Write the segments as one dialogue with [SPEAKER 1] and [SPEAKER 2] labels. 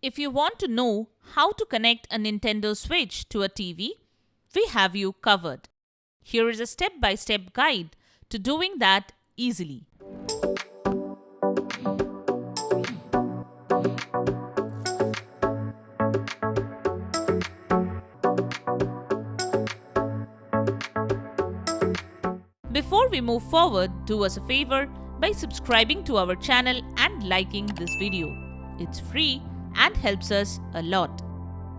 [SPEAKER 1] If you want to know how to connect a Nintendo Switch to a TV, we have you covered. Here is a step-by-step guide to doing that easily. Before we move forward, do us a favor by subscribing to our channel and liking this video. It's free and helps us a lot.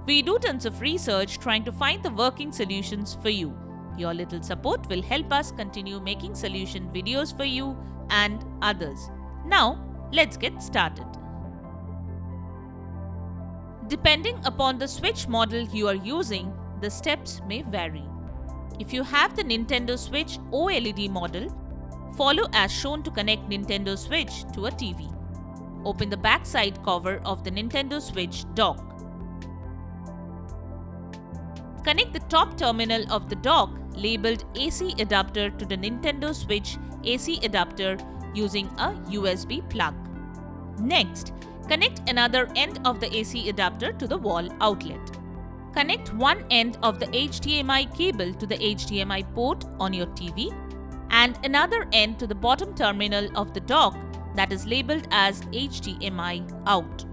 [SPEAKER 1] We do tons of research trying to find the working solutions for you. Your little support will help us continue making solution videos for you and others. Now, let's get started. Depending upon the Switch model you are using, the steps may vary. If you have the Nintendo Switch OLED model, follow as shown to connect Nintendo Switch to a TV. Open the backside cover of the Nintendo Switch dock. Connect the top terminal of the dock labeled AC adapter to the Nintendo Switch AC adapter using a USB plug. Next, connect another end of the AC adapter to the wall outlet. Connect one end of the HDMI cable to the HDMI port on your TV and another end to the bottom terminal of the dock that is labeled as HDMI out.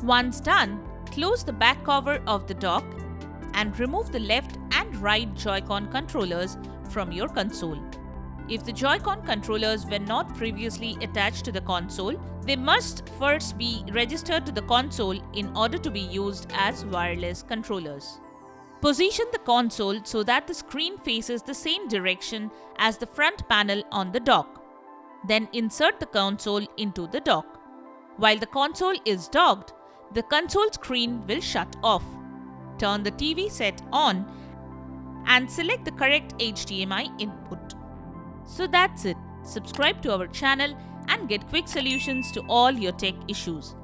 [SPEAKER 1] Once done, close the back cover of the dock and remove the left and right Joy-Con controllers from your console. If the Joy-Con controllers were not previously attached to the console, they must first be registered to the console in order to be used as wireless controllers. Position the console so that the screen faces the same direction as the front panel on the dock. Then insert the console into the dock. While the console is docked, the console screen will shut off. Turn the TV set on and select the correct HDMI input. So that's it. Subscribe to our channel and get quick solutions to all your tech issues.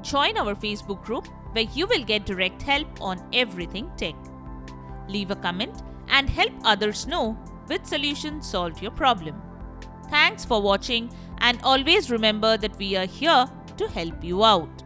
[SPEAKER 1] Join our Facebook group where you will get direct help on everything tech. Leave a comment and help others know which solution solved your problem. Thanks for watching and always remember that we are here to help you out.